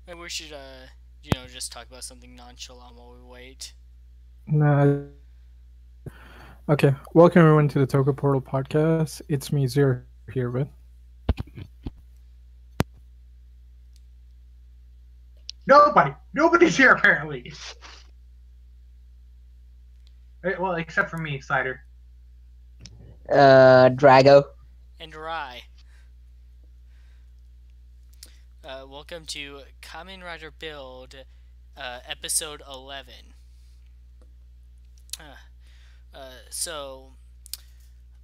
Maybe we should, just talk about something nonchalant while we wait. Nah. Okay. Welcome everyone to the Toku Portal podcast. It's me, Zero, here with. Nobody. Nobody's here apparently. Well, except for me, Cider. Drago. And Rai. Welcome to Kamen Rider Build, episode 11. So,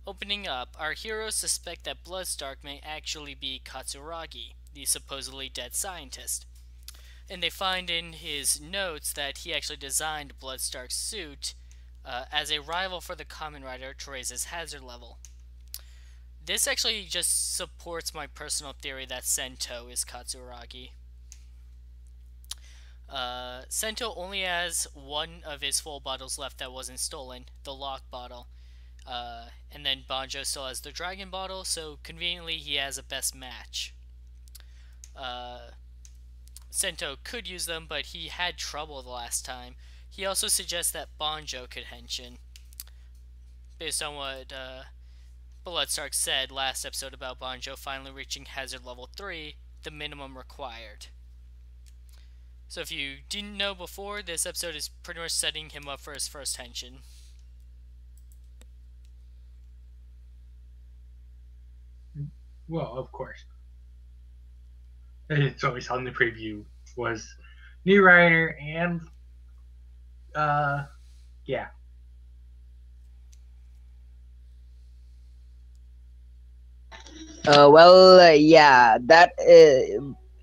opening up, our heroes suspect that Bloodstark may actually be Katsuragi, the supposedly dead scientist. And they find in his notes that he actually designed Bloodstark's suit as a rival for the Kamen Rider to raise his hazard level. This actually just supports my personal theory that Sento is Katsuragi. Sento only has one of his full bottles left that wasn't stolen, the lock bottle. And then Banjo still has the dragon bottle, so conveniently he has a best match. Sento could use them, but he had trouble the last time. He also suggests that Banjo could henshin, based on what Bloodstark said last episode about Banjo finally reaching hazard level 3, the minimum required. So if you didn't know before, this episode is pretty much setting him up for his first henshin. Well, of course. It's always on the preview was new writer and yeah. Yeah, that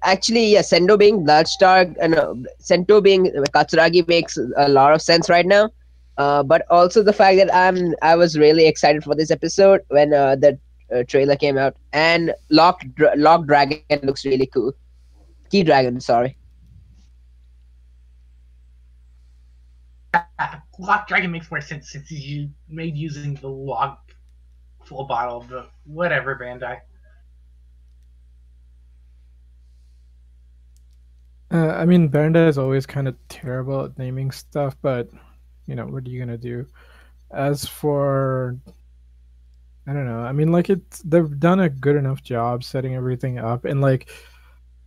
actually, yeah, Sendo being Bloodstark and Sento being Katsuragi makes a lot of sense right now. But also the fact that I was really excited for this episode when the trailer came out, and Lock Dragon looks really cool. Key Dragon, sorry. Lock Dragon makes more sense since he's made using the log full bottle, but whatever, Bandai. I mean, Bandai is always kind of terrible at naming stuff, but what are you gonna do? As for, I don't know. I mean, like they've done a good enough job setting everything up, and like,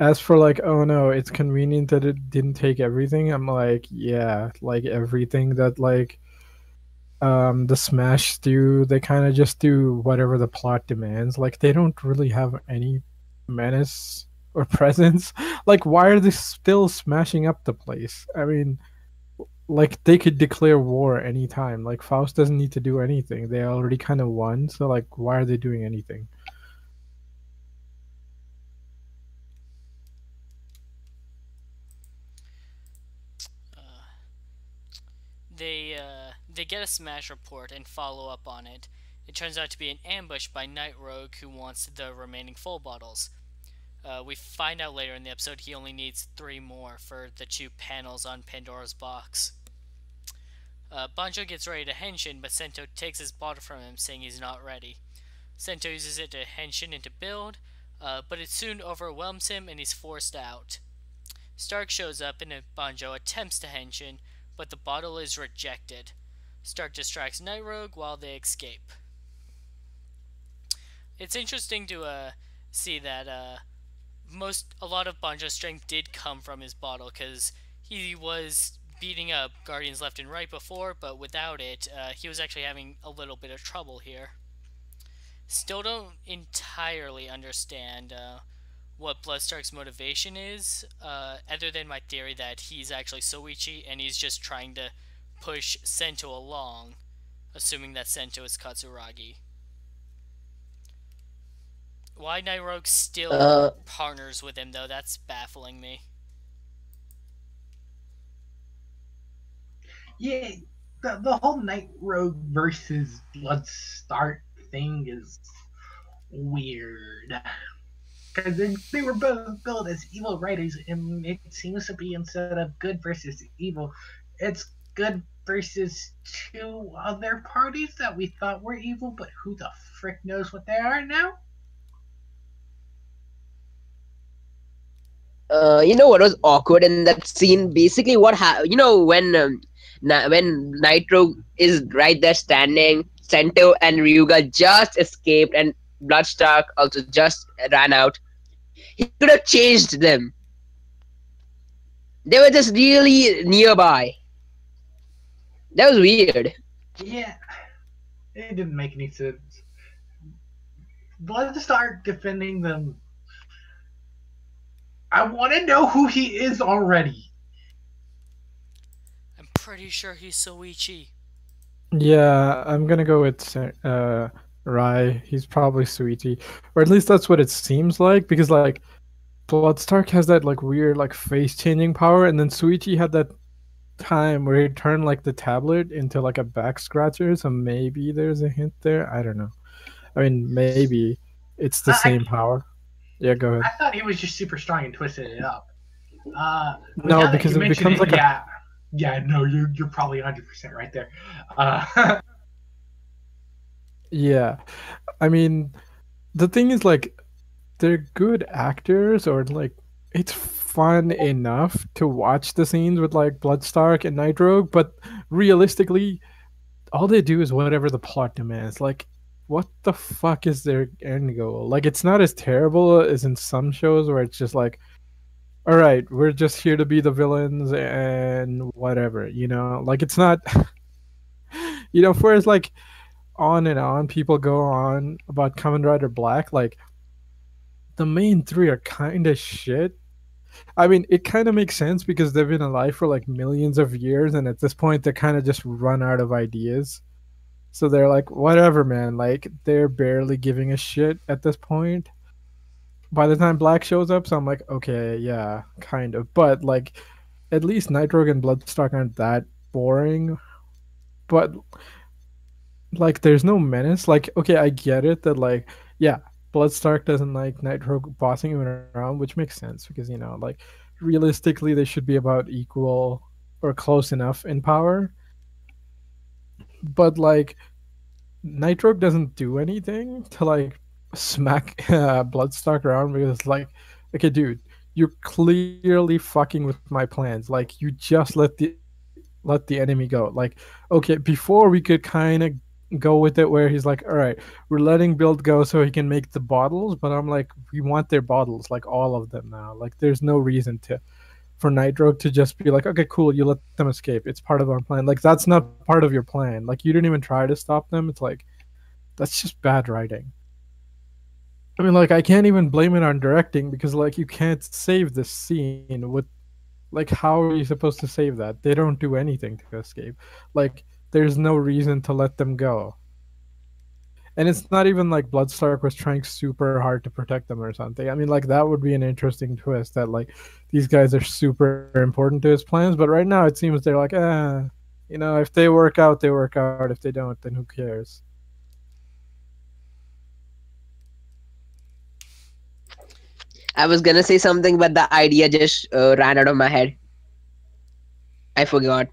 as for like, oh no, it's convenient that it didn't take everything. I'm like, yeah, like everything that like the Smash do, they kind of just do whatever the plot demands. Like they don't really have any menace or presence. Like why are they still smashing up the place? I mean, like they could declare war anytime. Like Faust doesn't need to do anything. They already kind of won, so like why are they doing anything? They get a smash report and follow up on it. It turns out to be an ambush by Night Rogue, who wants the remaining full bottles. We find out later in the episode he only needs 3 more for the 2 panels on Pandora's box. Banjo gets ready to henshin, but Sento takes his bottle from him, saying he's not ready. Sento uses it to henshin into build, but it soon overwhelms him and he's forced out. Stark shows up and Banjo attempts to henshin, but the bottle is rejected. Stark distracts Night Rogue while they escape. It's interesting to see that a lot of Banjo's strength did come from his bottle, because he was beating up Guardians left and right before, but without it, he was actually having a little bit of trouble here. Still don't entirely understand what Bloodstark's motivation is, other than my theory that he's actually Soichi and he's just trying to push Sento along, assuming that Sento is Katsuragi. Why Nairogue still Uh, partners with him, though, that's baffling me. Yeah, the whole Night Rogue versus Bloodstark thing is weird. Because they were both billed as evil writers, and it seems to be instead of good versus evil, it's good versus 2 other parties that we thought were evil, but who the frick knows what they are now? You know what was awkward in that scene? Basically, you know when Nitro is right there standing, Sento and Ryuga just escaped, and Bloodstark also just ran out. He could have changed them. They were just really nearby. That was weird. Yeah, it didn't make any sense. Let's start defending them. I want to know who he is already. I'm pretty sure he's Soichi. Yeah, I'm gonna go with Rai. He's probably Sweetie, or at least that's what it seems like. Because like Bloodstark has that like weird like face changing power, and then Sweetie had that time where he turned like the tablet into like a back scratcher. So maybe there's a hint there. I don't know. I mean, maybe it's the same I, power. Yeah, go ahead. I thought he was just super strong and twisted it up. But No, now that because you it mention becomes it, like a yeah, no, you're probably 100% right there. Uh, yeah. I mean, the thing is like they're good actors, or like it's fun enough to watch the scenes with like Bloodstark and Nitro, but realistically, all they do is whatever the plot demands. Like, what the fuck is their end goal? Like, it's not as terrible as in some shows where it's just like, all right, we're just here to be the villains and whatever, you know? Like, it's not, whereas like on and on people go on about Kamen Rider Black, like the main three are kind of shit. I mean, it kind of makes sense because they've been alive for like millions of years, and at this point, they kind of just run out of ideas. So they're like, whatever, man. Like, they're barely giving a shit at this point. By the time Black shows up, so I'm like, okay, yeah, kind of. But like, at least Nightrogue and Bloodstock aren't that boring. But like, there's no menace. Like, okay, I get it that like, yeah, Bloodstark doesn't like Nightrogue bossing him around, which makes sense because like realistically they should be about equal or close enough in power. But like Nightrogue doesn't do anything to like smack Bloodstalk around because like, okay, dude, you're clearly fucking with my plans. Like you just let the enemy go. Like, okay, before we could kind of go with it where he's like, all right, we're letting Build go so he can make the bottles, but I'm like, we want their bottles, like all of them now. Like, there's no reason to for Nightrogue to just be like, okay, cool, you let them escape. It's part of our plan. Like that's not part of your plan. Like you didn't even try to stop them. It's like that's just bad writing. I mean, like I can't even blame it on directing because like you can't save this scene with like how are you supposed to save that? They don't do anything to escape. Like there's no reason to let them go. And it's not even like Bloodstark was trying super hard to protect them or something. I mean, like that would be an interesting twist that like these guys are super important to his plans. But right now, it seems they're like, if they work out, they work out. If they don't, then who cares? I was gonna say something, but the idea just ran out of my head. I forgot.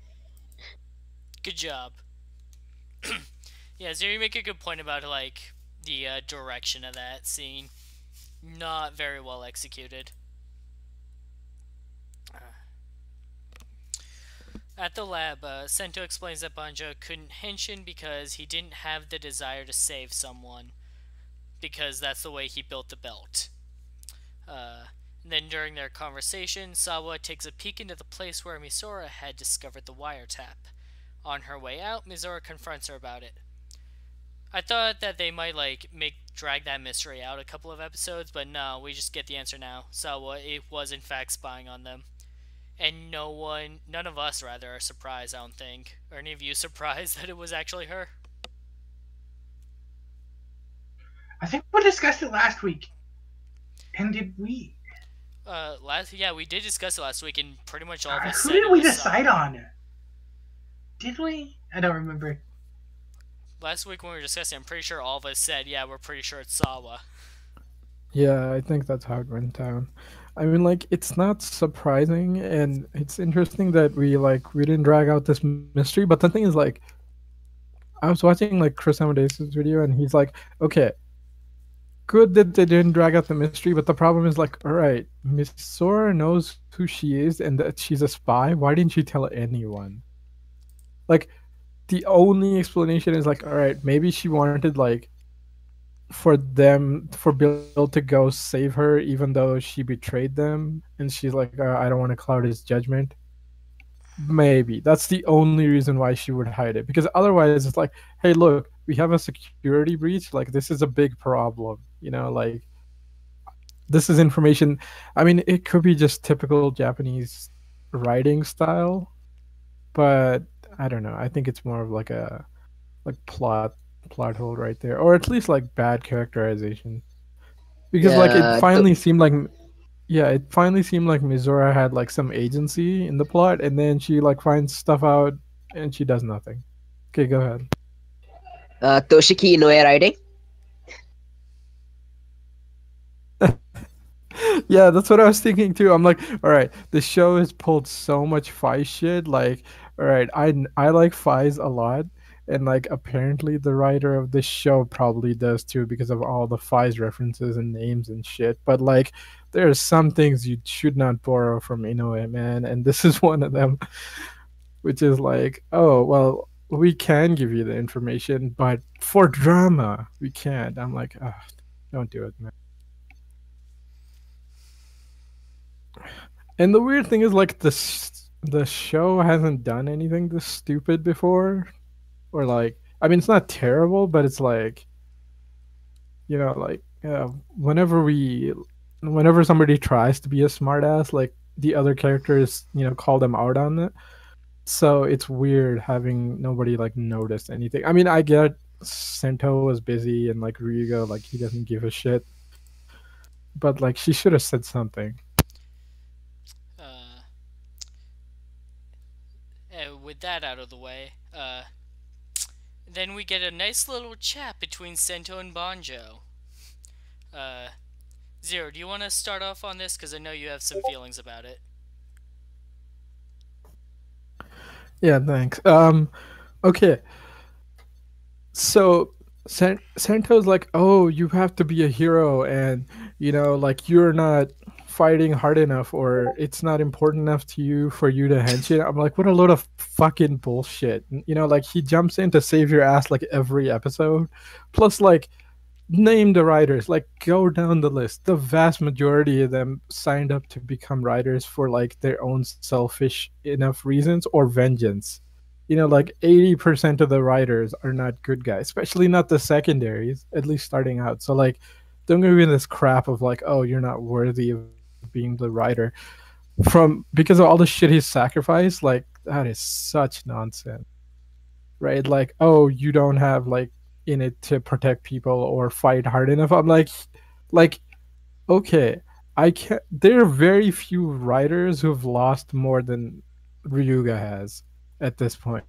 Good job. Yeah, so you make a good point about like the direction of that scene. Not very well executed. At the lab, Sento explains that Banjo couldn't henshin because he didn't have the desire to save someone, because that's the way he built the belt. Uh, then during their conversation, Sawa takes a peek into the place where Misora had discovered the wiretap. On her way out, Misora confronts her about it. I thought that they might like drag that mystery out a couple of episodes, but no, we just get the answer now. Sawa, it was in fact spying on them. And none of us rather, are surprised, I don't think. Are any of you surprised that it was actually her? I think we discussed it last week. And did we? Yeah, we did discuss it last week, and pretty much all of us Who said did it we was decide Sawa. on? Did we? I don't remember. Last week when we were discussing, I'm pretty sure all of us said, yeah, we're pretty sure it's Sawa. Yeah, I think that's how it went down. I mean, like, it's not surprising, and it's interesting that we didn't drag out this mystery. But the thing is, like, I was watching like Chris Amadeus' video, and he's like, okay, good that they didn't drag out the mystery, but the problem is like, all right, Miss Sora knows who she is and that she's a spy. Why didn't she tell anyone? Like the only explanation is like, all right, maybe she wanted like for Bill to go save her, even though she betrayed them, and she's like, I don't want to cloud his judgment. Maybe that's the only reason why she would hide it, because otherwise it's like, hey, look, we have a security breach. Like this is a big problem. Like this is information. I mean, it could be just typical Japanese writing style, but I don't know. I think it's more of like a like plot hole right there, or at least like bad characterization. Because like it Yeah, finally seemed like yeah, it finally seemed like Mizora had like some agency in the plot, and then she like finds stuff out and she does nothing. Okay, go ahead. Toshiki Inoue writing. Yeah, that's what I was thinking too. I'm like, all right, the show has pulled so much Fi shit. Like, all right, I like Fi's a lot, and like apparently the writer of this show probably does too because of all the Fi's references and names and shit. But like, there are some things you should not borrow from Inoue, man, and this is one of them, which is like, oh well, we can give you the information, but for drama, we can't. I'm like, ah, don't do it, man. And the weird thing is, like, the show hasn't done anything this stupid before, or like, I mean, it's not terrible, but it's like, like, whenever somebody tries to be a smartass, like the other characters, call them out on it. So it's weird having nobody like notice anything. I mean, I get Sento was busy and like Ryuga, like he doesn't give a shit, but like she should have said something. Uh, with that out of the way, then we get a nice little chat between Sento and Banjo. Uh, Zero, do you want to start off on this? Because I know you have some feelings about it. Yeah, thanks. Okay. So Santo's like, oh, you have to be a hero, and like you're not fighting hard enough, or it's not important enough to you for you to henshin. I'm like, what a load of fucking bullshit. Like he jumps in to save your ass like every episode. Plus, like, name the writers, like go down the list. The vast majority of them signed up to become writers for like their own selfish enough reasons or vengeance. Like 80% of the writers are not good guys, especially not the secondaries, at least starting out. So like, don't give me this crap of like, oh, you're not worthy of being the writer from because of all the shit he's sacrificed. Like that is such nonsense, right? Like, oh, you don't have like in it to protect people or fight hard enough. I'm like, okay, I can't. There are very few writers who've lost more than Ryuga has at this point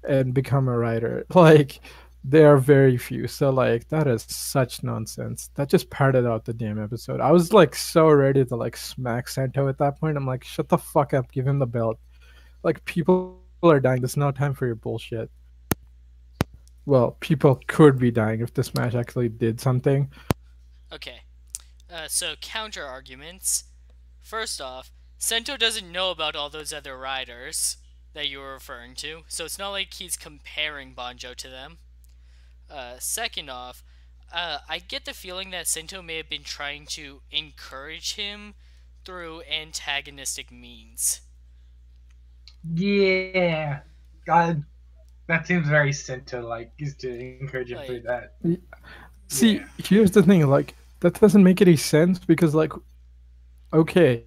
and become a writer. Like, there are very few. So like, that is such nonsense. That just parted out the damn episode. I was like so ready to like smack Santo at that point. I'm like, shut the fuck up, give him the belt. Like, people are dying. There's no time for your bullshit. Well, people could be dying if the Smash actually did something. Okay, so counter arguments. First off, Sento doesn't know about all those other riders that you were referring to, so it's not like he's comparing Banjo to them. Second off, I get the feeling that Sento may have been trying to encourage him through antagonistic means. Yeah. God, that seems very Sento like, is to encourage him through Like, that. See, Yeah. here's the thing, like, that doesn't make any sense because, like, okay,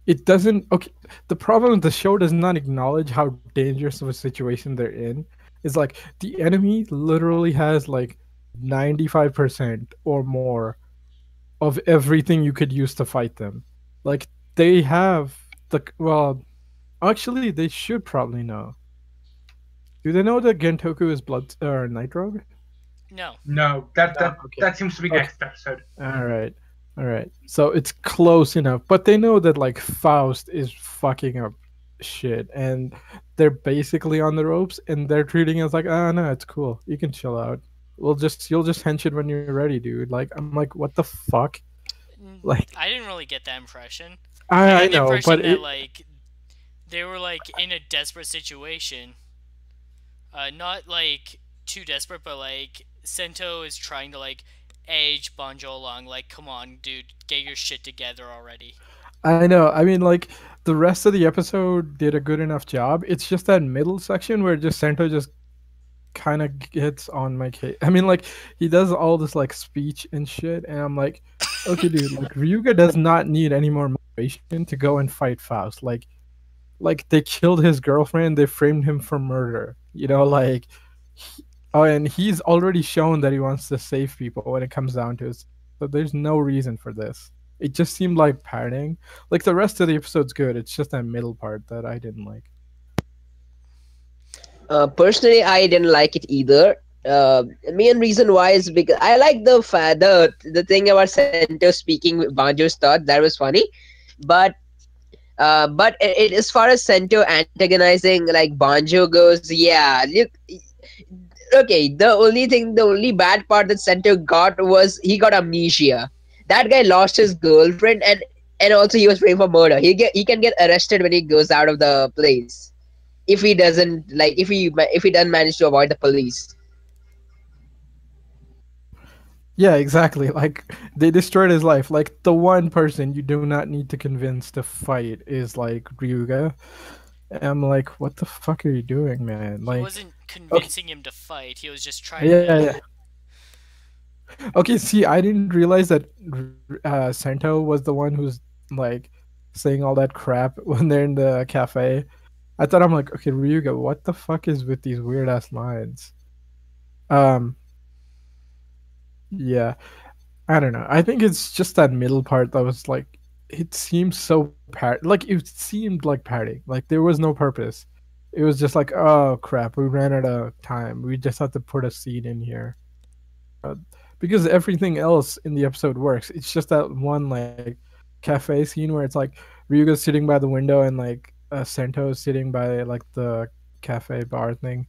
it doesn't. Okay, the problem is the show does not acknowledge how dangerous of a situation they're in. Is like the enemy literally has like 95% or more of everything you could use to fight them. Like, they have well, actually, they should probably know. Do they know that Gentoku is blood or Night Rogue? no. No, that No, that okay. that seems to be Okay. next episode. All right. All right. So it's close enough, but they know that like Faust is fucking up shit and they're basically on the ropes and they're treating us like, "Ah, no, it's cool. You can chill out." You'll just hench it when you're ready, dude. Like I'm like, what the fuck? Like I didn't really get that impression. I I got the know, impression but that like they were like in a desperate situation. Not like too desperate, but like Sento is trying to like edge Banjo along. Like, come on, dude, get your shit together already. I know. I mean, like the rest of the episode did a good enough job. It's just that middle section where just Sento just kind of gets on my case. I mean, like he does all this like speech and shit, and I'm like, okay, dude, like Ryuga does not need any more motivation to go and fight Faust. Like they killed his girlfriend, they framed him for murder. You know, like, oh, and he's already shown that he wants to save people when it comes down to it. So there's no reason for this. It just seemed like padding. Like the rest of the episode's good. It's just that middle part that I didn't like. Personally, I didn't like it either. Main reason why is because I like the thing about Center speaking Banjo's thought, that was funny, but as far as Cento antagonizing like Banjo goes, yeah, look, okay. The only bad part that Cento got was he got amnesia. That guy lost his girlfriend, and also he was framed for murder. He can get arrested when he goes out of the place if he doesn't like if he doesn't manage to avoid the police. Yeah, exactly. Like they destroyed his life. Like the one person you do not need to convince to fight is like Ryuga. And I'm like, what the fuck are you doing, man? He Like, wasn't okay, convincing him to fight. He was just trying yeah, to. yeah. Okay, see, I didn't realize that Sento was the one who's like saying all that crap when they're in the cafe. I thought I'm like, okay, Ryuga, what the fuck is with these weird ass lines? Um, yeah, I don't know. I think it's just that middle part that was like, it seemed so like it seemed like padding. Like there was no purpose. It was just like, oh crap, we ran out of time. We just have to put a scene in here. Because everything else in the episode works. It's just that one like cafe scene where it's like Ryuga's sitting by the window and like Sento is sitting by like the cafe bar thing,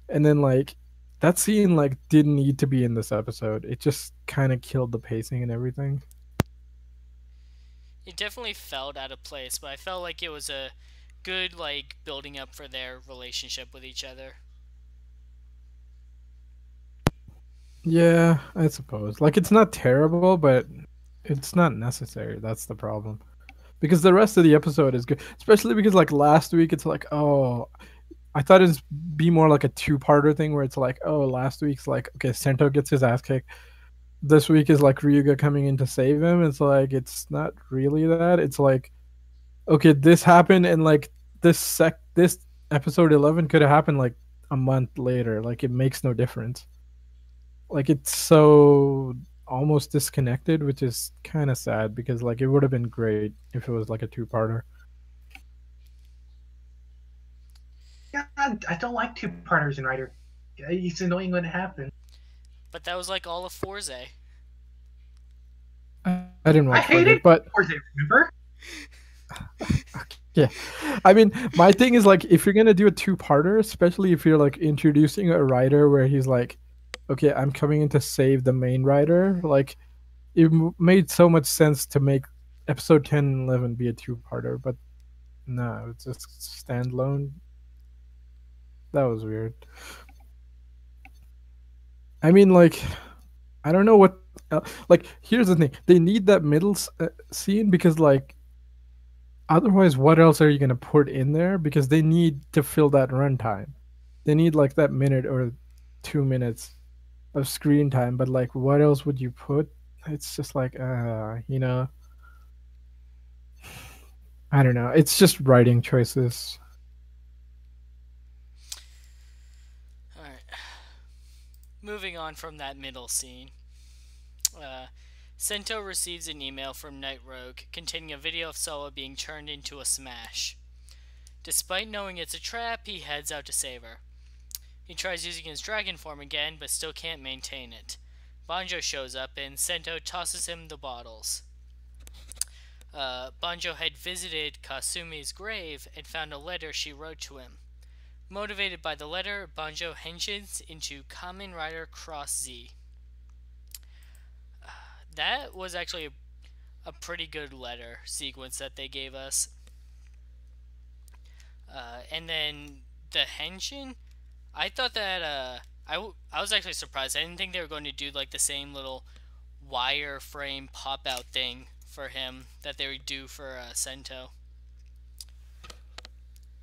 and then like that scene like didn't need to be in this episode. It just kind of killed the pacing and everything. It definitely felt out of place, but I felt like it was a good like building up for their relationship with each other. Yeah, I suppose. Like it's not terrible, but it's not necessary. That's the problem. Because the rest of the episode is good, especially because like last week it's like, oh, I thought it'd be more like a two-parter thing where it's like, oh, last week's like, okay, Sento gets his ass kicked. This week is like Ryuga coming in to save him. It's like it's not really that. It's like, okay, this happened, and like this episode 11 could have happened like a month later. Like it makes no difference. Like it's so almost disconnected, which is kind of sad because like it would have been great if it was like a two-parter. Yeah, I don't like two partners in Rider. It's annoying when it happens. But that was like all of Forze. I didn't I watch hate Forza, it. but Or is it remember? yeah, I mean, my thing is like if you're gonna do a two-parter, especially if you're like introducing a writer where he's like, okay, I'm coming in to save the main writer, like it made so much sense to make episode 10 and 11 be a two-parter, but no, it's just standalone. That was weird. I mean, like, I don't know what. Like, here's the thing: they need that middle scene because, like, otherwise, what else are you gonna put in there? Because they need to fill that runtime. They need like that minute or 2 minutes of screen time. But like, what else would you put? It's just like, you know, I don't know. It's just writing choices. Alright. Moving on from that middle scene. Sento receives an email from Night Rogue containing a video of Sawa being turned into a smash. Despite knowing it's a trap, he heads out to save her. He tries using his dragon form again, but still can't maintain it. Banjo shows up and Sento tosses him the bottles. Banjo had visited Kasumi's grave and found a letter she wrote to him. Motivated by the letter, Banjo henshins into Kamen Rider Cross Z. That was actually a pretty good letter sequence that they gave us. And then the henshin, I thought that I was actually surprised. I didn't think they were going to do like the same little wireframe pop out thing for him that they would do for Sento.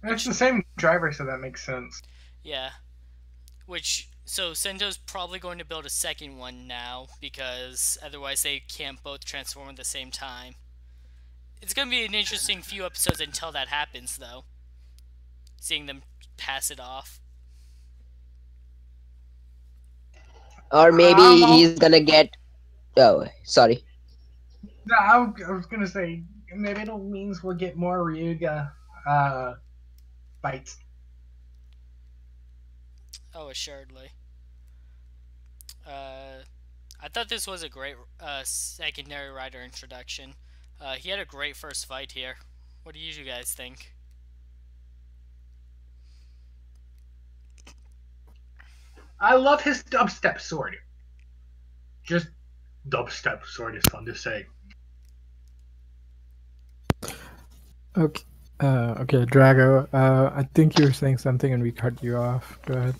It's the same driver, so that makes sense. Yeah. So Sento's probably going to build a second one now because otherwise they can't both transform at the same time. It's going to be an interesting few episodes until that happens, though. Seeing them pass it off. Or maybe he's gonna get. Oh, sorry. No, I was gonna say maybe it means we'll get more Ryuga fights. Oh, assuredly. I thought this was a great secondary rider introduction. He had a great first fight here. What do you guys think? I love his dubstep sword. Just dubstep sword is fun to say. Okay. Okay, Drago. I think you were saying something and we cut you off. Go ahead.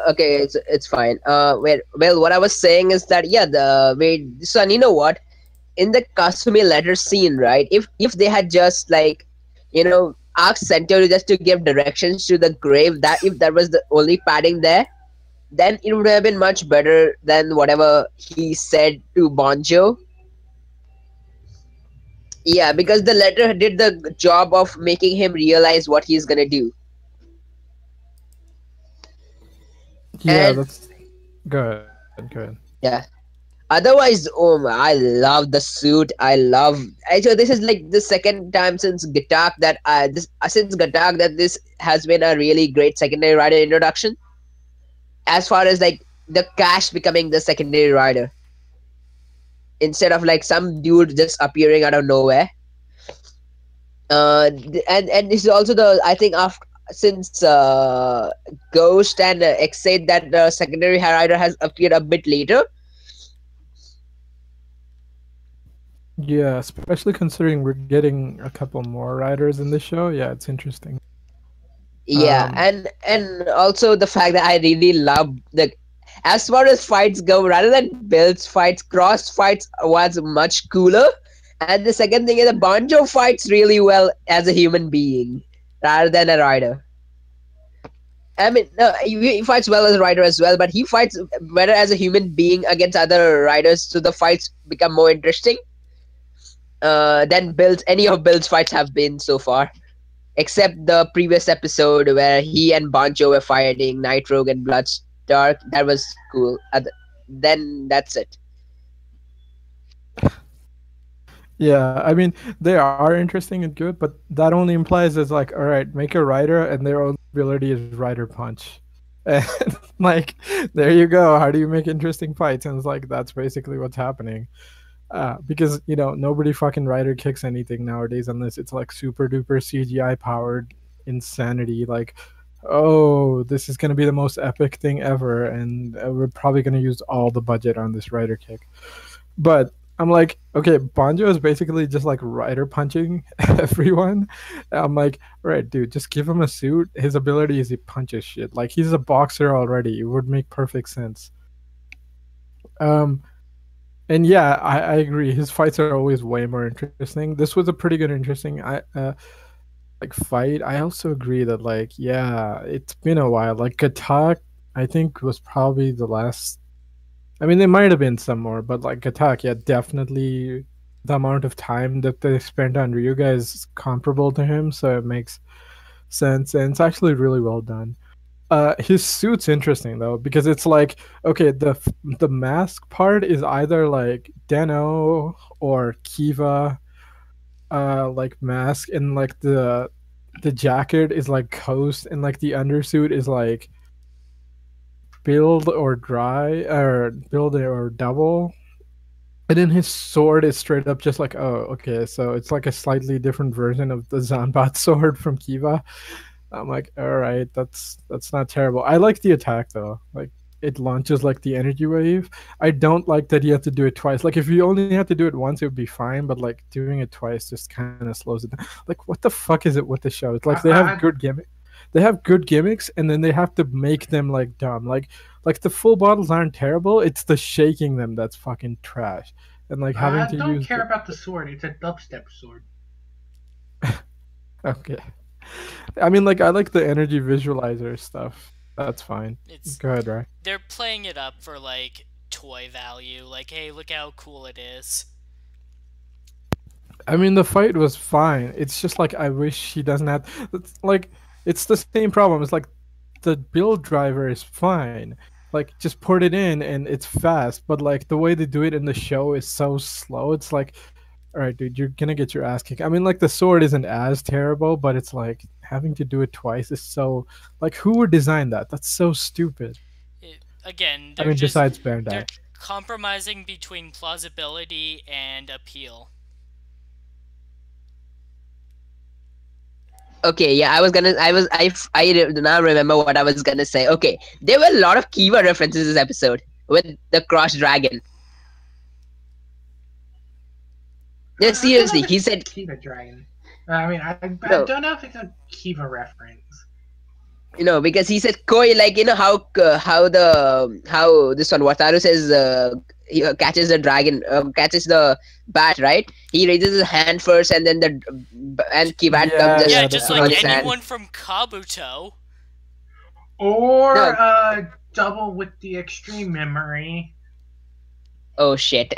Okay, it's fine. Well, what I was saying is that yeah, son, you know what? In the Kasumi letter scene, right? If they had just like, asked Sento just to give directions to the grave, that if that was the only padding there, then it would have been much better than whatever he said to Bonjo. Yeah, because the letter did the job of making him realize what he's gonna do. Yeah, And that's good. Good. yeah. Otherwise, I love the suit. Actually, this is like the second time since Gatak that this has been a really great secondary rider introduction. As far as like the Cash becoming the secondary rider instead of like some dude just appearing out of nowhere. And this is also I think after since Ghost and Excite that the secondary rider has appeared a bit later. Yeah, especially considering we're getting a couple more riders in the show. Yeah, it's interesting. Yeah, and also the fact that I really love as far as fights go, rather than builds fights, cross fights was much cooler. And the second thing is the Banjo fights really well as a human being rather than a rider. I mean, no, he fights well as a rider as well, but he fights better as a human being against other riders, so the fights become more interesting than any of Bill's fights have been so far. Except the previous episode where he and Banjo were fighting Night Rogue and Bloodstark. That was cool. Then that's it. Yeah, I mean they are interesting and good, but that only implies it's like, all right, make a rider and their only ability is rider punch. And like there you go. How do you make interesting fights? And it's like that's basically what's happening. Because nobody fucking rider kicks anything nowadays unless it's like super duper CGI powered insanity. Like, oh, this is gonna be the most epic thing ever, and we're probably gonna use all the budget on this rider kick. But I'm like, okay, Banjo is basically just like rider punching everyone. I'm like, all right, dude, just give him a suit. His ability is he punches shit. Like he's a boxer already. It would make perfect sense. And yeah, I agree. His fights are always way more interesting. This was a pretty good, interesting fight. I also agree that like yeah, it's been a while. Like Gatak, I think was probably the last. I mean, there might have been some more, but like Gatak, yeah, definitely the amount of time that they spent on Ryuga is comparable to him, so it makes sense, and it's actually really well done. His suit's interesting though because it's like okay, the mask part is either like Deno or Kiva, like mask, and like the jacket is like Coast, and like the undersuit is like Build or Build or Double, and then his sword is straight up just like, oh, okay, so it's like a slightly different version of the Zanbat sword from Kiva. I'm like, all right, that's not terrible. I like the attack though. Like it launches like the energy wave. I don't like that you have to do it twice. Like if you only had to do it once, it would be fine. But like doing it twice just kind of slows it down. Like what the fuck is it with the show? It's like they have I, good gimmick. They have good gimmicks, and then they have to make them like dumb. Like the full bottles aren't terrible. It's the shaking them that's fucking trash. And like having I to don't use care about the sword. It's a dubstep sword. okay. I mean, like I like the energy visualizer stuff. That's fine. It's Go ahead, right? they're playing it up for like toy value. Like, hey, look how cool it is. I mean, the fight was fine. It's just like I wish he doesn't have. It's like it's the same problem. It's like the build driver is fine. Like just put it in and it's fast. But like the way they do it in the show is so slow. It's like, all right, dude, you're gonna get your ass kicked. I mean, like the sword isn't as terrible, but it's like having to do it twice is so like who would design that? That's so stupid. Again, I mean, besides Bandai. they're compromising between plausibility and appeal. Okay, yeah, now remember what I was gonna say. Okay, there were a lot of Kiva references this episode with the cross dragon. No, I don't know seriously, if he it's said Kiva Dragon. I mean, I no, don't know if it's a Kiva reference. because he said koi, like how this one Wataru says he catches the dragon, catches the bat, right? He raises his hand first, and then and Kivat Yeah, just Yeah, yeah, just that's like what I anyone from Kabuto. Or No. double with the extreme memory. Oh shit.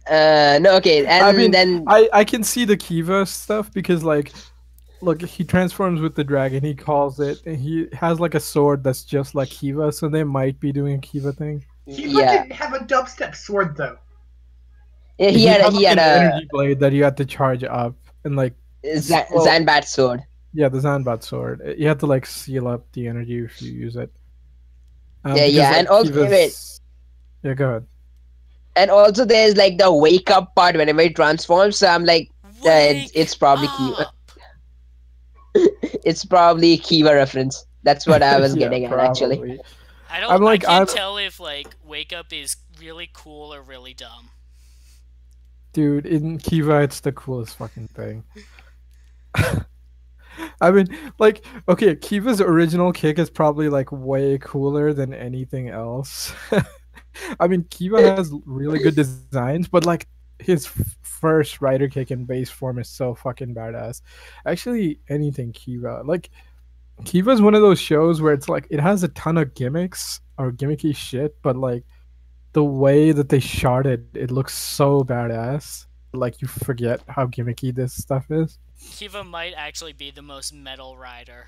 No, okay, and I mean, then I can see the Kiva stuff because like look, he transforms with the dragon. He calls it, and he has like a sword that's just like Kiva. So they might be doing a Kiva thing. Kiva yeah, didn't have a dubstep sword though. he He had had he like had an a energy blade that you had to charge up, and like well, Zanbat sword. yeah, the Zanbat sword. You have to like seal up the energy if you use it. Yeah, Because yeah, like and also wait, Kiva's. Yeah, go ahead. and also there's like the wake up part whenever he transforms. So I'm like, Wake it's probably Kiva. up! It's probably Kiva reference. That's what I was Yeah, getting at actually. probably. I I'm can't tell if like wake up is really cool or really dumb. dude, in Kiva, it's the coolest fucking thing. I mean, like, okay, Kiva's original kick is probably like way cooler than anything else. I mean, Kiva has really good designs, but like his first rider kick in base form is so fucking badass. Actually, anything Kiva. Like, Kiva's one of those shows where it's like it has a ton of gimmicks or gimmicky shit, but like the way that they shot it, it looks so badass. Like you forget how gimmicky this stuff is. Kiva might actually be the most metal rider.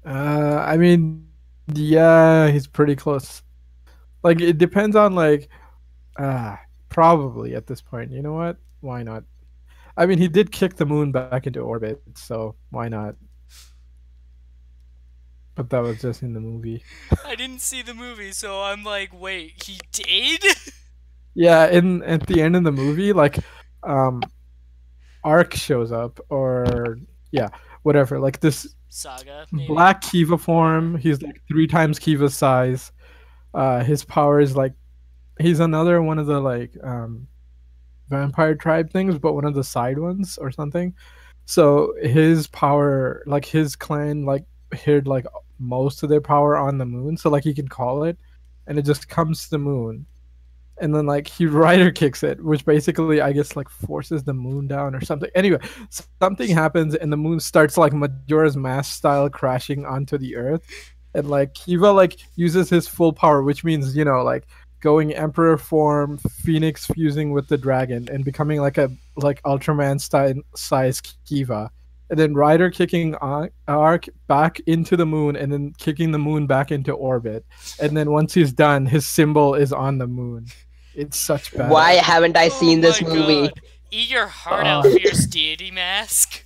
I mean, yeah, he's pretty close. Like it depends on like, probably at this point. You know what? Why not? I mean, he did kick the moon back into orbit, so why not? But that was just in the movie. I didn't see the movie, so I'm like, wait, he did? Yeah, in at the end of the movie, like, um, Arc shows up, or yeah, whatever. Like this Saga, maybe? black Kiva form. He's like 3 times Kiva's size. His power is like he's another one of the like vampire tribe things, but one of the side ones or something. So his power, like his clan, like hid like most of their power on the moon. So like he can call it, and it just comes to the moon, and then like he rider kicks it, which basically I guess like forces the moon down or something. Anyway, something happens and the moon starts like Majora's Mask style crashing onto the earth, and like Kiva like uses his full power, which means like going Emperor form, Phoenix fusing with the dragon, and becoming like a like Ultraman style size Kiva. And then Rider kicking Arc back into the moon, and then kicking the moon back into orbit. And then once he's done, his symbol is on the moon. It's such bad. Why haven't I seen this my movie? God. Eat your heart out, fierce deity mask.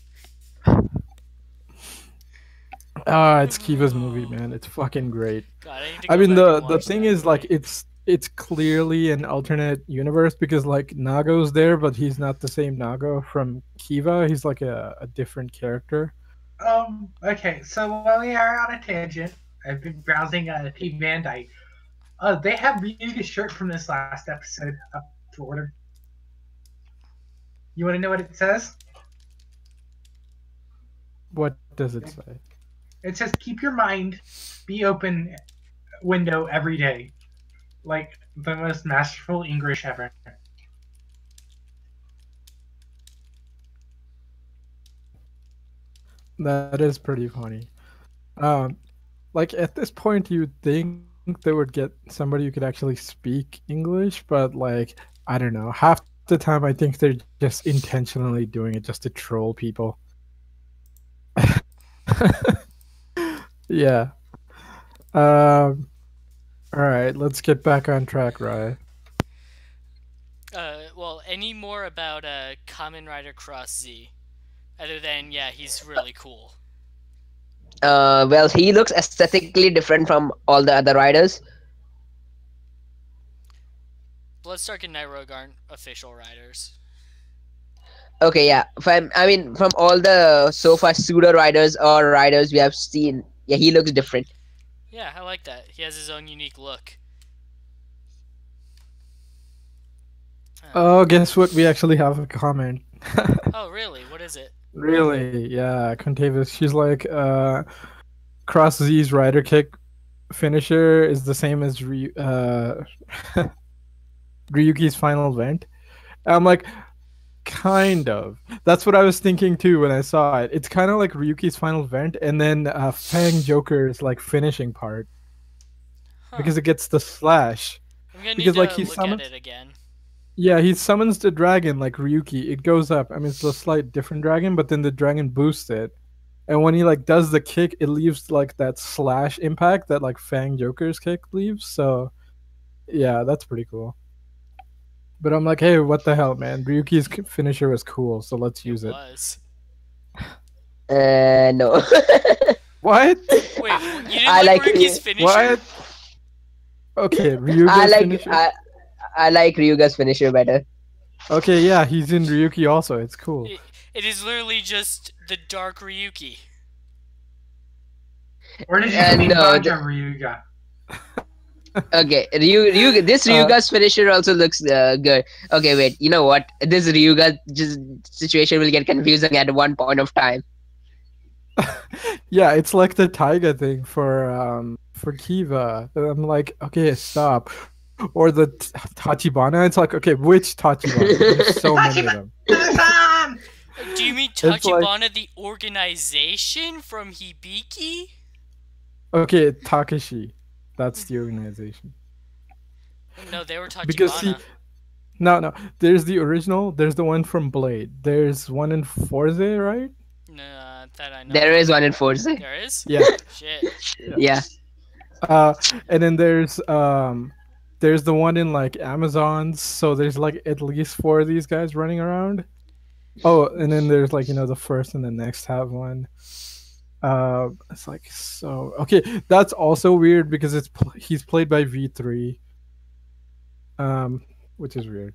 It's Kiva's movie, man. It's fucking great. God, I need to I go mean, back and the watch thing that is like movie. it's clearly an alternate universe because like Nago's there, but he's not the same Nago from Kiva. He's like a different character. Okay, so while we are on a tangent, I've been browsing Team Bandai. They have Ryuga's shirt from this last episode up for order. You want to know what it says? What does it say? It says, "Keep your mind, be open, window every day." Like the most masterful English ever. That is pretty funny. Um, like at this point, you'd think they would get somebody who could actually speak English, but like I don't know. Half the time, I think they're just intentionally doing it just to troll people. Yeah. All right, let's get back on track, Rye. Well, any more about Kamen Rider Cross Z? Other than, yeah, he's really cool. Well, he looks aesthetically different from all the other riders. Bloodstark and Night Rogue aren't official riders. Okay, yeah. I mean, from all the so far pseudo riders or riders we have seen, yeah, he looks different. Yeah, I like that. He has his own unique look. Oh, guess what? We actually have a comment. Oh, really? What is it? Really? Yeah, Contavis. She's like, Cross Z's rider kick finisher is the same as Ryuki's final vent. I'm like, kind of. That's what I was thinking too when I saw it. It's kind of like Ryuki's final vent, and then Fang Joker's like finishing part because it gets the slash. I'm gonna Because need like to he look summons, at it again. yeah, he summons the dragon like Ryuki. It goes up. I mean, it's a slight different dragon, but then the dragon boosts it. And when he like does the kick, it leaves like that slash impact that like Fang Joker's kick leaves. So yeah, that's pretty cool. But I'm like, hey, what the hell, man? Ryuki's finisher was cool, so let's use it. Was. No. What? Wait, you didn't I like like Ryuki's finisher? What? Okay, Ryuga's I like finisher. I like Ryuga's finisher better. Okay, yeah, he's in Ryuki also. It's cool. It is literally just the Dark Ryuki. Or did you mean no, Banjo Ryuga? Okay, this Ryuga's finisher also looks good. Okay, wait. You know what? This Ryuga situation will get confusing at one point of time. Yeah, it's like the Taiga thing for Kiva. And I'm like, okay, stop. Or the Tachibana. It's like, okay, which Tachibana? There's so many of them. Do you mean It's like- Tachibana the organization from Hibiki? Okay, Takeshi. That's the organization. No, they were Tachibana. Because no. There's the original. There's the one from Blade. There's one in Forza, right? No, that I know. There is one in Forza. There is? Yeah. Shit. Yeah. And then there's the one in like Amazons. So there's like at least 4 of these guys running around. Oh, and then there's like the first and the next have one. It's like so okay. That's also weird because he's played by V3, which is weird.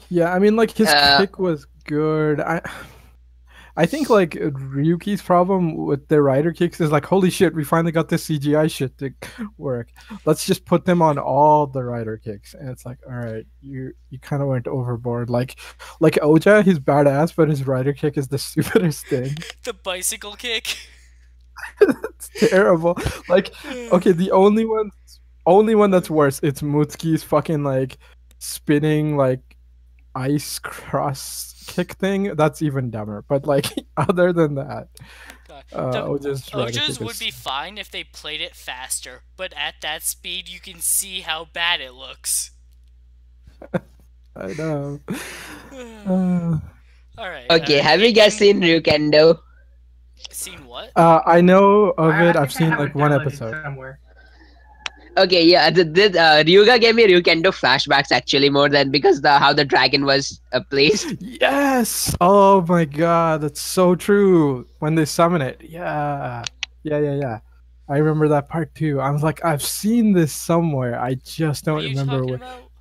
Yeah, I mean like his kick was good. I think like Ryuki's problem with their rider kicks is like, holy shit, we finally got this CGI shit to work. Let's just put them on all the rider kicks. And it's like, all right, you kind of went overboard. Like Oja, he's badass, but his rider kick is the stupidest thing. The bicycle kick. It's terrible. Like, okay, the only one that's worse, it's Mutsuki's fucking like spinning like ice cross kick thing. That's even dumber. But like other than that, Oja's would be fine if they played it faster, but at that speed you can see how bad it looks. I know. Alright. Okay, have you guys seen Ryukendo? Seen what? I know of it. I I've think I seen have like it one downloaded episode. somewhere. Okay, yeah, Ryuga gave me Ryukendo flashbacks actually more than because how the dragon was placed. Yes. Oh my god, that's so true. When they summon it, yeah. I remember that part too. I was like, I've seen this somewhere. I just What don't are you remember talking where. about?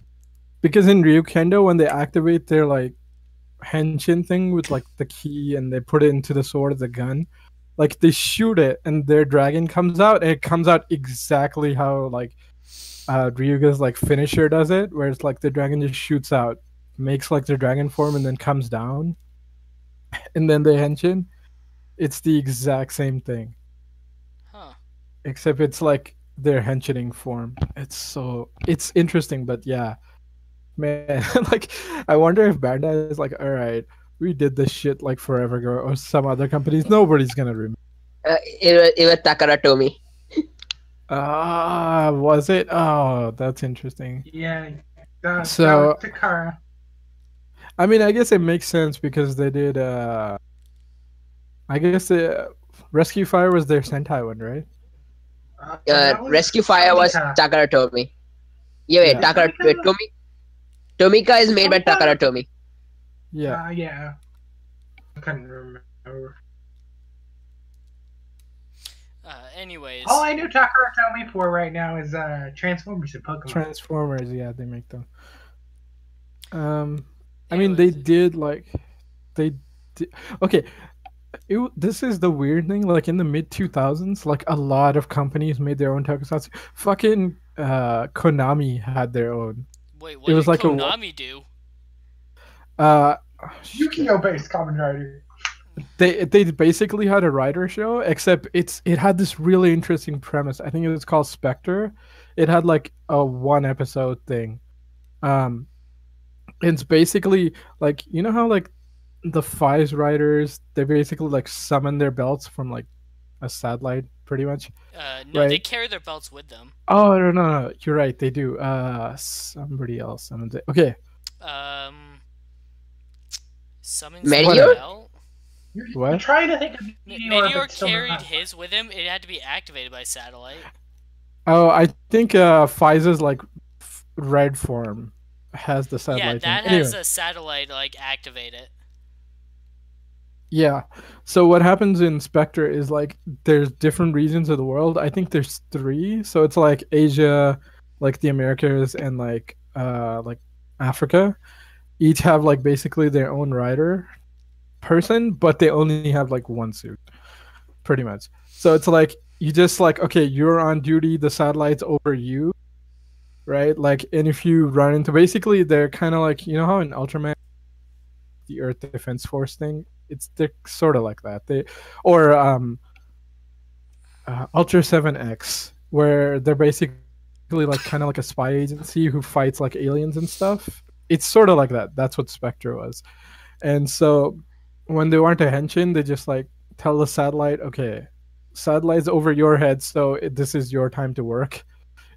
Because in Ryukendo, when they activate their like henshin thing with like the key and they put it into the sword, the gun, like they shoot it and their dragon comes out, and it comes out exactly how like Ryuga's like finisher does it, where it's like the dragon just shoots out, makes like their dragon form, and then comes down, and then the henshin. It's the exact same thing, Huh. except it's like their henchining form. It's interesting, but yeah, man, like I wonder if Bandai is like, all right, we did this shit like forever ago, or some other companies. Nobody's gonna remember. It was Takara Tomy. Ah, was it? Oh, that's interesting. Yeah, that was So, Takara. I mean, I guess it makes sense because they did. I guess the Rescue Fire was their Sentai one, right? That was Rescue Fire was Tomika. Takara Tomy. Yeah, wait, Yeah. Takara Tomika? Tomika is made by Tomika? Takara Tomy. Yeah. Yeah. I couldn't remember. Anyways, All I knew Takara Tomy for right now is Transformers and Pokemon. Transformers. Yeah, they make them. I mean, they did like, they. Okay, this is the weird thing. Like in the mid 2000s, like a lot of companies made their own tokusatsu. Fucking Konami had their own. wait, It what was did like Konami do? uh Yu-Gi-Oh! Based Kamen Rider. they basically had a rider show, except it had this really interesting premise. I think it was called Spectre. It had like a one episode thing. Um, it's basically like, you know how like the Fives riders, they basically like summon their belts from like a satellite, pretty much, No, they right? carry their belts with them. Oh, no, you're right, they do. Somebody else summons it. Okay, Um, summons Meteor? the belt. You're What? trying to think of Meteor, Meteor but still carried not. his with him. It had to be activated by satellite. Oh, I think Pfizer's like red form has the Yeah, satellite thing. that Anyway, has a satellite like activate it. yeah. So what happens in Spectre is like there's different regions of the world. I think there's three. So it's like Asia, like the Americas, and like Africa. Each have like basically their own rider person, but they only have like one suit, pretty much. So it's like you just like, okay, you're on duty, the satellite's over you, right? Like, and if you run into, basically they're kind of like, you know how in Ultraman the Earth Defense Force thing, they're sort of like that. They or Ultra 7X, where they're basically like kind of like a spy agency who fights like aliens and stuff. It's sort of like that. That's what Spectre was. And so when they want a henshin, they just like tell the satellite, okay, satellite's over your head, so this is your time to work,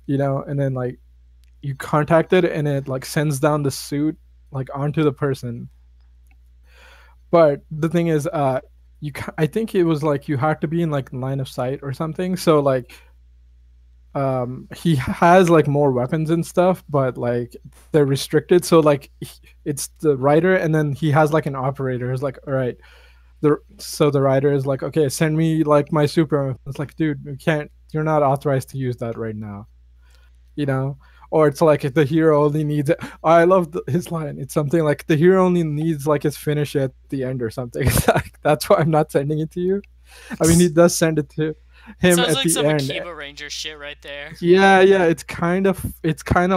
and then like you contact it and it like sends down the suit like onto the person. But the thing is, I think it was like you had to be in like line of sight or something. So like, he has like more weapons and stuff, but like they're restricted. So like, it's the rider, and then he has like an operator. It's like, all right, the rider is like, okay, send me like my super. It's like, dude, you can't. You're not authorized to use that right now. You know. Or it's like the hero only needs it. I love his line. It's something like the hero only needs like his finish at the end or something. It's like, that's why I'm not sending it to you. I mean, he does send it to him Sounds at like the some end. Akiba Ranger shit right there. Yeah. It's kind of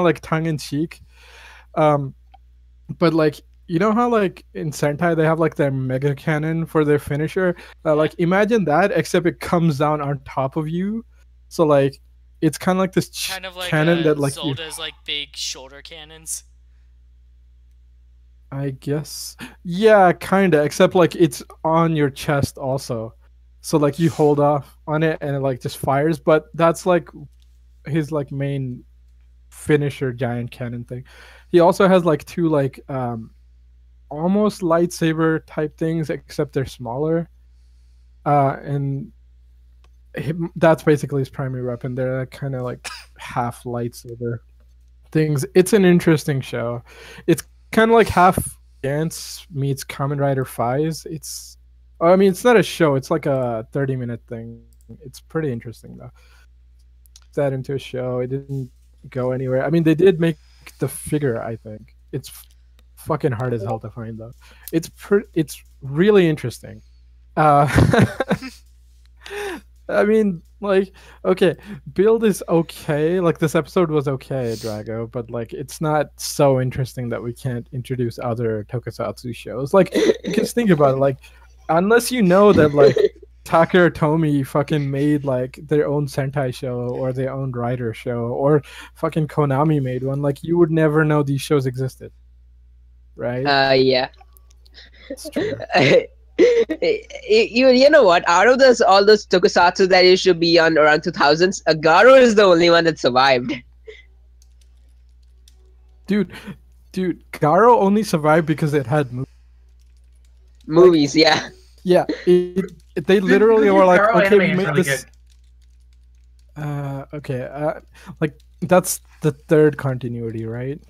like tongue in cheek. But like, you know how like in Sentai they have like their mega cannon for their finisher. Like, imagine that, except it comes down on top of you. So like, it's kind of like this Kind of like cannon that like Zolda's like big shoulder cannons. I guess. Yeah, kinda. Except like it's on your chest also. So like you hold off on it and it like just fires. But that's like his like main finisher giant cannon thing. He also has like two like almost lightsaber type things, except they're smaller. And that's basically his primary weapon. They're kind of like half lightsaber things. It's an interesting show. It's kind of like half Dance meets Kamen Rider Fives. I mean, it's not a show. It's like a 30-minute thing. It's pretty interesting though. That into a show. It didn't go anywhere. I mean, they did make the figure. I think it's fucking hard as hell to find though. It's really interesting. Uh, I mean, like, okay, Build is okay. Like, this episode was okay, Drago, but like, it's not so interesting that we can't introduce other tokusatsu shows. Like, because think about it, like, unless you know that like Taka Tomy fucking made like their own Sentai show or their own Rider show or fucking Konami made one, like, you would never know these shows existed, right? Yeah. It's true. You know what? Out of those all those tokusatsu that used to be on around 2000s, Garo is the only one that survived. Dude, Garo only survived because it had movies. Movies, yeah. Yeah, they literally were like, Garo okay, anime we is made really this. Okay, like that's the third continuity, right?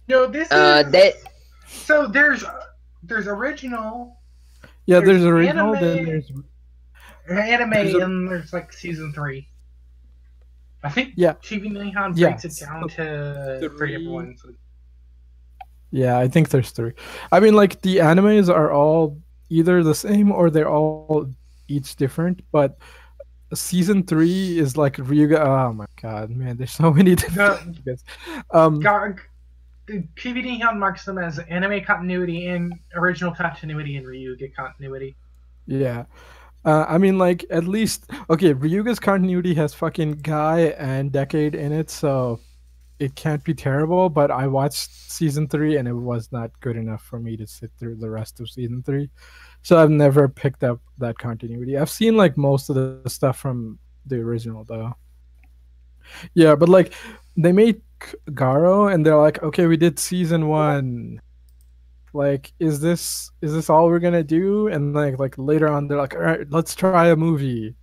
No, this is They so there's original Yeah, There's there's original, then anime. there's anime There's a- and there's like season 3. I think Yeah. TV Nihon Yeah, breaks it down to 3 three. different ones. yeah, I think there's 3. I mean, like the animes are all either the same or they're all each different, but season 3 is like Ryuga. Oh my god, man, there's so many different. The TV Nihon marks them as anime continuity and original continuity and Ryuga continuity. Yeah. I mean, like, at least, okay, Ryuga's continuity has fucking Guy and Decade in it, so it can't be terrible, but I watched season 3 and it was not good enough for me to sit through the rest of season 3. So I've never picked up that continuity. I've seen, like, most of the stuff from the original, though. Yeah, but, like, they made Garo and they're like, okay, we did season 1. Like, is this all we're gonna do? And like later on they're like, all right, let's try a movie.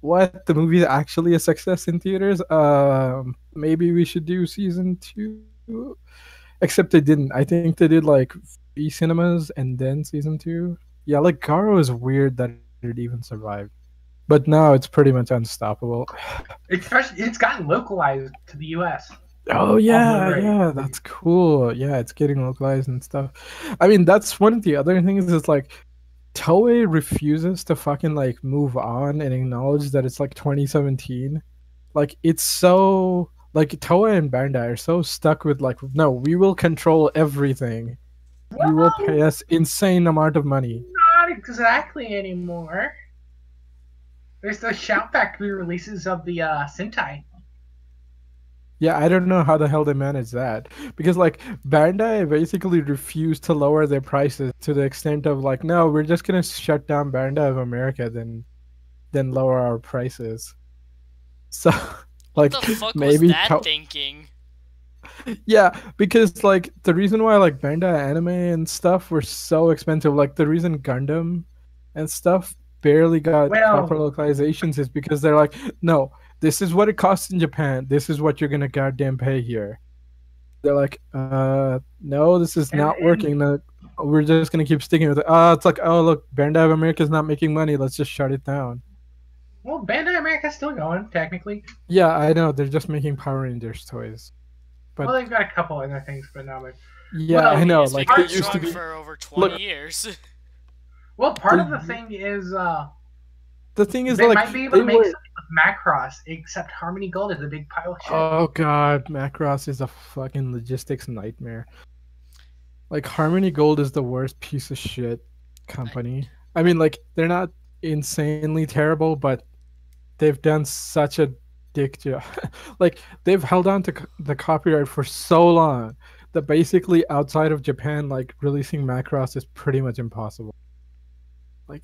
What, the movie is actually a success in theaters? Maybe we should do season 2. Except they didn't. I think they did like 3 cinemas and then season 2. Yeah, like Garo is weird that it even survived, but now it's pretty much unstoppable. It's gotten localized to the US. Oh yeah, Blu-ray. yeah, that's cool. Yeah, it's getting localized and stuff. I mean, that's one of the other things is like Toei refuses to fucking like move on and acknowledge that it's like 2017. Like, it's so like Toei and Bandai are so stuck with like, no, we will control everything. You will pay us insane amount of money. Not exactly anymore. There's the Shout Factory releases of the Sentai. Yeah, I don't know how the hell they manage that, because like Bandai basically refused to lower their prices to the extent of like, no, we're just gonna shut down Bandai of America, then lower our prices. So like, What the fuck maybe was that thinking? yeah, because like the reason why like Bandai anime and stuff were so expensive, like the reason Gundam and stuff barely got proper localizations is because they're like, no, this is what it costs in Japan. This is what you're gonna goddamn pay here. They're like, no, this is not working. No, we're just gonna keep sticking with it. It's like, oh look, Bandai of America is not making money. Let's just shut it down. Well, Bandai America's still going, technically. Yeah, I know. They're just making Power Rangers toys. But well, they've got a couple other things, but not much. Yeah, well, I know. It's Like, been they used to strong be. for over 20 years. Well, part of the thing is, The thing is, they like, might be able to make were... something with Macross, except Harmony Gold is a big pile of shit. Oh god, Macross is a fucking logistics nightmare. Like, Harmony Gold is the worst piece of shit company. I mean, like, they're not insanely terrible, but they've done such a dick job. Like, they've held on to the copyright for so long that basically outside of Japan, like, releasing Macross is pretty much impossible. Like,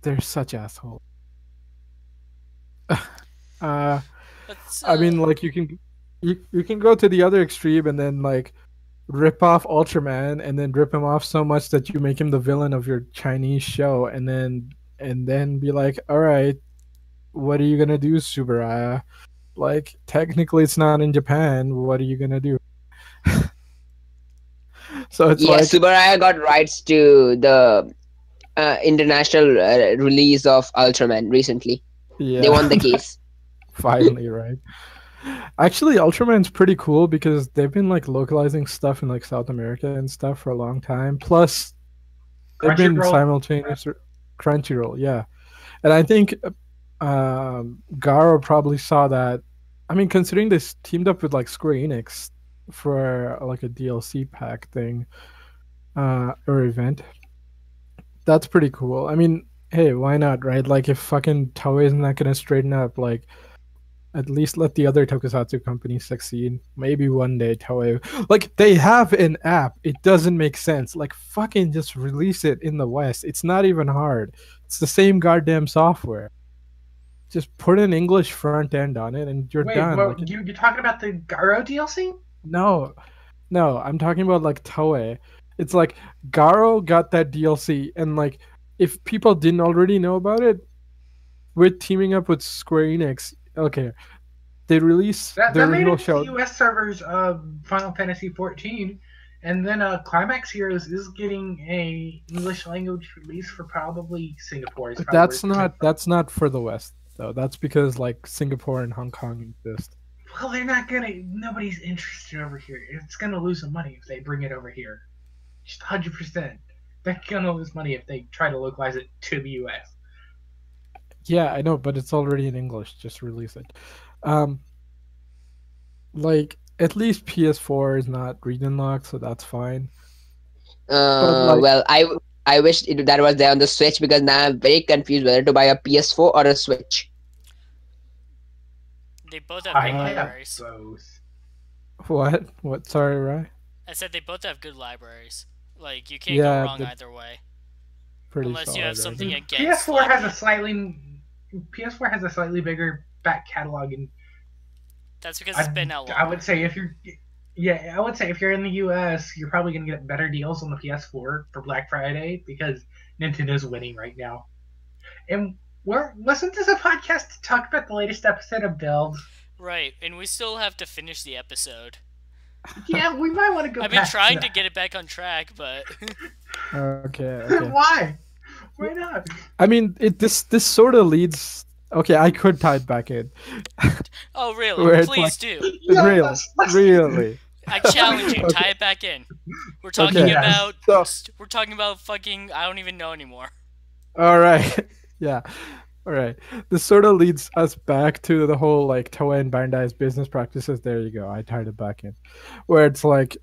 they're such assholes. I mean, like, you can go to the other extreme and then like rip off Ultraman and then rip him off so much that you make him the villain of your Chinese show, and then be like, all right, what are you gonna do, Subaraya? Like, technically it's not in Japan. What are you gonna do? So it's like, Subaraya got rights to the international release of Ultraman recently. They Yeah, won the case. finally, right? Actually, Ultraman's pretty cool because they've been like localizing stuff in like South America and stuff for a long time. Plus, they've been Crunchyroll. simultaneous Crunchyroll, yeah. And I think Garo probably saw that. I mean, considering this teamed up with like Square Enix for like a DLC pack thing or event, that's pretty cool. I mean, hey, why not, right? Like, if fucking Toei is not gonna straighten up, like, at least let the other tokusatsu companies succeed. Maybe one day Toei, like, they have an app. It doesn't make sense. Like, fucking just release it in the West. It's not even hard. It's the same goddamn software. Just put an English front end on it, and you're Wait, done. Like, what? You're talking about the Garo DLC? no, no, I'm talking about like Toei. It's like Garo got that DLC, and like if people didn't already know about it, with teaming up with Square Enix, okay, they release That the that made original it to the show. U.S. servers of Final Fantasy 14, and then Climax Heroes is getting a English language release for probably Singapore. Is probably where it's coming from. That's not for the West though. That's because like Singapore and Hong Kong exist. Well, they're not gonna. Nobody's interested over here. It's gonna lose some money if they bring it over here. Just 100%. They're gonna lose money if they try to localize it to the U.S. Yeah, I know, but it's already in English. Just release it. Um, like at least PS4 is not region locked, so that's fine. But like, Well, I wish that was there on the Switch because now I'm very confused whether to buy a PS4 or a Switch. They both have I good have libraries. both. what? What? Sorry, right? I said they both have good libraries. Like, you can't Yeah, go wrong the- either way. Pretty Unless you solid, have right? something against PS4 has like, a slightly. PS4 has a slightly bigger back catalog, and that's because it's been out I longer. would say if you're. Yeah, I would say if you're in the US, you're probably going to get better deals on the PS4 for Black Friday because Nintendo's winning right now. And wasn't this a podcast to talk about the latest episode of Build? Right, and we still have to finish the episode. Yeah, we might want to go I've been past trying to that. get it back on track, but Okay, okay. Why? Why not? I mean, this sort of leads. Okay, I could tie it back in. oh Where really? it's Please like- do. Yeah, Really, let's- really. I challenge you. Okay. Tie it back in. We're talking Okay. about. So- We're talking about fucking. I don't even know anymore. All right. Yeah. All right. This sort of leads us back to the whole like Toei and Bandai's business practices. There you go. I tied it back in. Where it's like,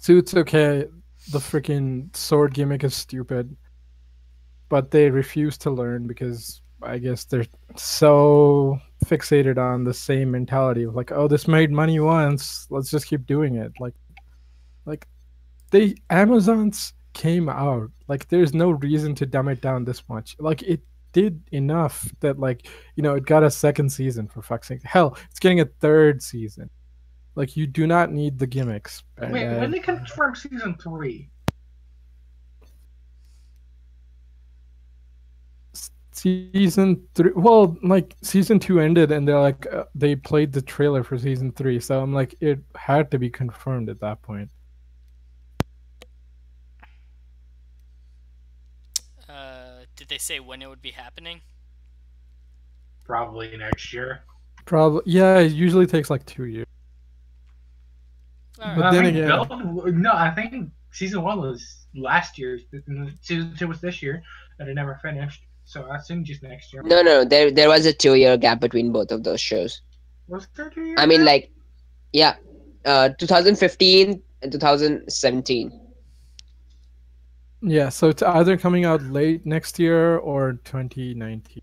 Suits okay, the freaking sword gimmick is stupid, but they refuse to learn because I guess they're so fixated on the same mentality of like, oh, this made money once, let's just keep doing it. Like they Amazon's came out. Like there's no reason to dumb it down this much. Like it did enough that like, it got a second season for fuck's sake. Hell, it's getting a third season. Like you do not need the gimmicks. Wait, when they confirm season 3? Season 3, well, like season 2 ended and they're like they played the trailer for season 3, so I'm like it had to be confirmed at that point. Did they say when it would be happening? Probably next year. Probably, yeah, it usually takes like 2 years. All But right. then I think again- no, I think season 1 was last year. Season 2 was this year, and it never finished. So I assume just next year. No, there was a 2-year gap between both of those shows. Was there 2 years? I mean, now? like, yeah, 2015 and 2017. Yeah, so it's either coming out late next year or 2019.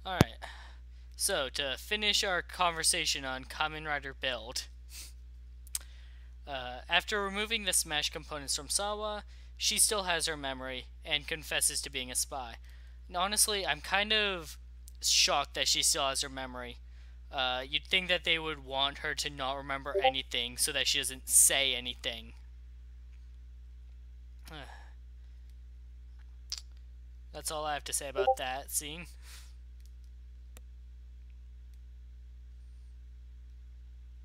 All right. So to finish our conversation on Kamen Rider Build, after removing the Smash components from Sawa, she still has her memory and confesses to being a spy. And honestly, I'm kind of shocked that she still has her memory. You'd think that they would want her to not remember anything so that she doesn't say anything. That's all I have to say about that scene.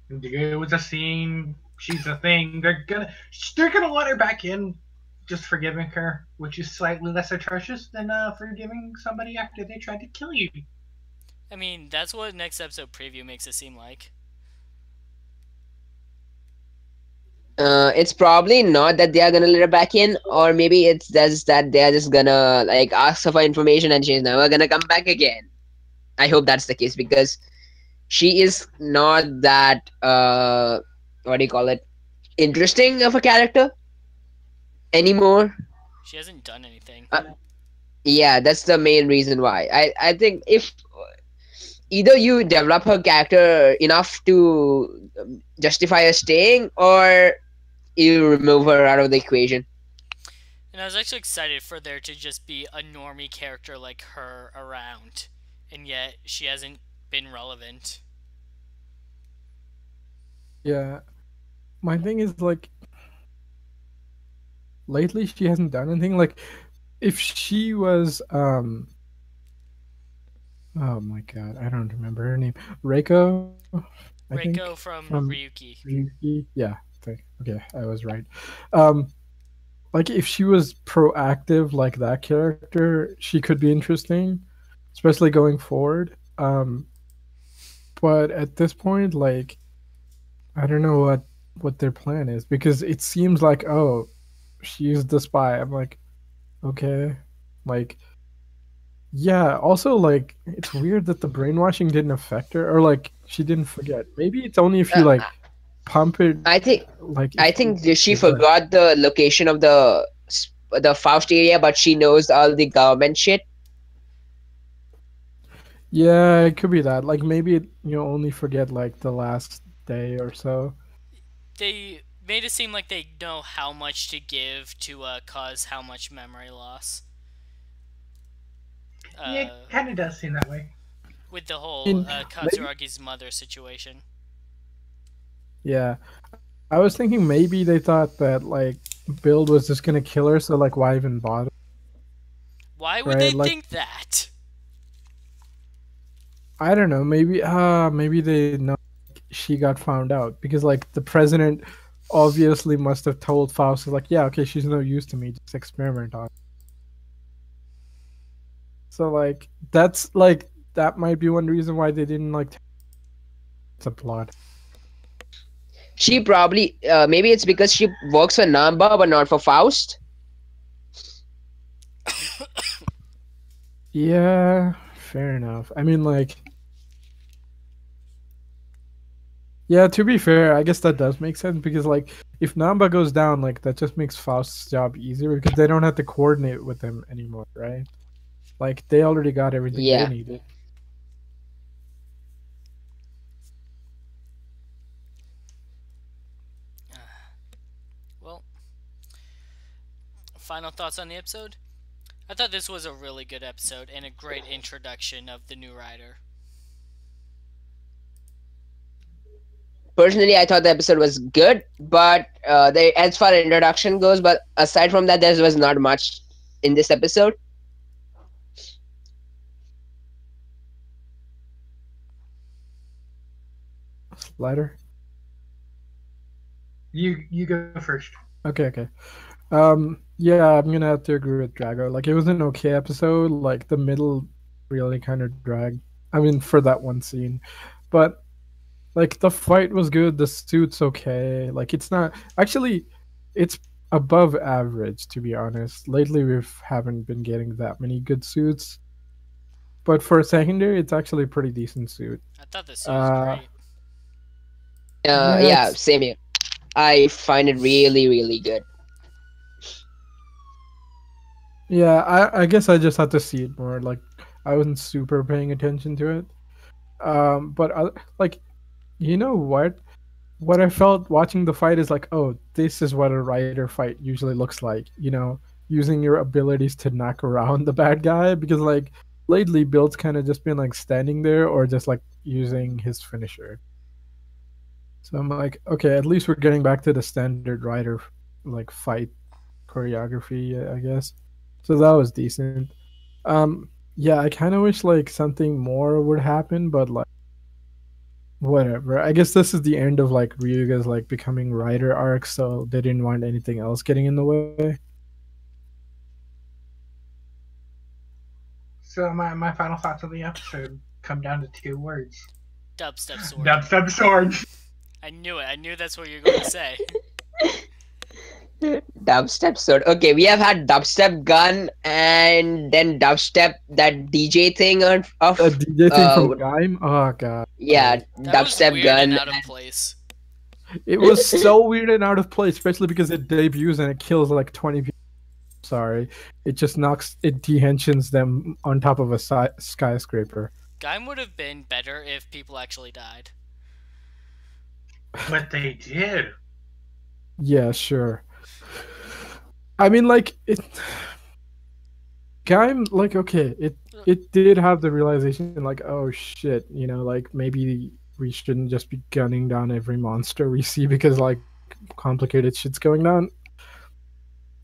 It was a scene. She's a thing. They're gonna let her back in just forgiving her, which is slightly less atrocious than forgiving somebody after they tried to kill you. I mean, that's what next episode preview makes it seem like. It's probably not that they are gonna let her back in, or maybe it's just that they are just gonna like ask her for information and she's never gonna come back again. I hope that's the case because she is not that what do you call it? Interesting of a character anymore. She hasn't done anything. Yeah, that's the main reason why. I think if either you develop her character enough to justify her staying, or you remove her out of the equation. And I was actually excited for there to just be a normie character like her around, and yet she hasn't been relevant. Yeah. My thing is like lately she hasn't done anything. Like if she was oh my god, I don't remember her name. Reiko, I think, Reiko from from Ryuki. Ryuki. Yeah, okay, I was right. Um, like if she was proactive like that character, she could be interesting, especially going forward. But at this point, like I don't know what their plan is because it seems like oh, she's the spy. I'm like, okay, like yeah. Also, like it's weird that the brainwashing didn't affect her, or like she didn't forget. Maybe it's only if you Uh, like pump it, I think like I if you think she give her. forgot the location of the Faust area, but she knows all the government shit. Yeah, it could be that. Like maybe you only forget like the last day or so. They made it seem like they know how much to give to cause how much memory loss. Yeah, it kind of does seem that way. With the whole In maybe, Katsuragi's mother situation. yeah, I was thinking maybe they thought that like Build was just gonna kill her, so like why even bother, Why would they right? Like think that? I don't know, maybe they know she got found out because like the president obviously must have told Faust like yeah okay she's no use to me just experiment on her. So like that's like that might be one reason why they didn't like it's a plot. She probably maybe it's because she works for Namba but not for Faust. Yeah, fair enough. I mean like yeah, to be fair, I guess that does make sense because like if Namba goes down, like that just makes Faust's job easier because they don't have to coordinate with him anymore, right? Like they already got everything they Yeah. needed. Well, final thoughts on the episode? I thought this was a really good episode and a great introduction of the new rider. Personally, I thought the episode was good, but as far as introduction goes, but aside from that, there was not much in this episode. Slider. You go first. Okay. Yeah, I'm gonna have to agree with Drago. Like it was an okay episode. Like the middle really kind of dragged. I mean, for that one scene, but like the fight was good. The suit's okay. Like it's not actually, it's above average to be honest. Lately we haven't been getting that many good suits, but for a secondary, it's actually a pretty decent suit. I thought the suit was Uh, great. yeah, Yeah, it's same here. I find it really, really good. yeah. I guess I just had to see it more. Like I wasn't super paying attention to it. But like you know what I felt watching the fight is like, oh, this is what a rider fight usually looks like. You know, using your abilities to knock around the bad guy because like lately Bill's kind of just been like standing there or just like using his finisher. So I'm like, okay, at least we're getting back to the standard rider like fight choreography, I guess. So that was decent. Yeah, I kind of wish like something more would happen, but like whatever. I guess this is the end of like Ryuga's like becoming writer arc, so they didn't want anything else getting in the way. So my final thoughts on the episode come down to 2 words: Dubstep sword. dubstep sword. I knew it. I knew that's what you were going to say. Dubstep sword. Okay, we have had dubstep gun and then dubstep that DJ thing of The DJ thing from uh, Gaim. Oh god. yeah, That was dubstep weird gun. and out of place. It was so weird and out of place, especially because it debuts and it kills like 20 people. Sorry, it just dehensions them on top of a skyscraper. Gaim would have been better if people actually died. But they did. Yeah, sure. I mean, like it. Gaim, like, okay, it did have the realization, like, oh shit, you know, like maybe we shouldn't just be gunning down every monster we see because like complicated shit's going down.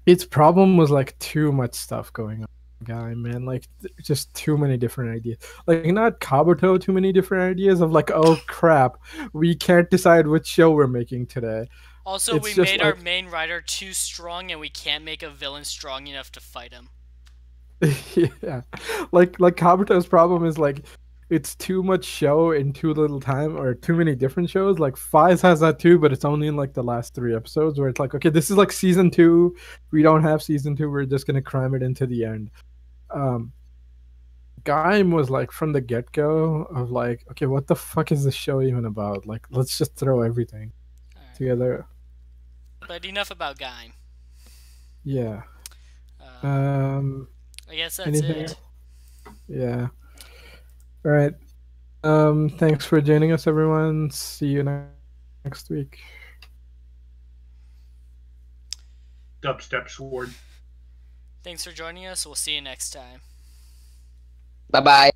Its problem was like too much stuff going on. Gaim, man, like just too many different ideas. Like not Kabuto, too many different ideas of like, oh crap, we can't decide which show we're making today. Also, It's we just made our like- main rider too strong, and we can't make a villain strong enough to fight him. Yeah, like Kabuto's problem is like it's too much show in too little time, or too many different shows. Like Fives has that too, but it's only in like the last 3 episodes where it's like, okay, this is like season 2. We don't have season 2. We're just gonna cram it into the end. Gaim was like from the get go of like, okay, what the fuck is the show even about? Like, let's just throw everything Alright. together. But enough about Gaim. Yeah. I guess that's anything it. else? Yeah. All right. Thanks for joining us, everyone. See you next week. Dubstep sword. Thanks for joining us. We'll see you next time. Bye bye.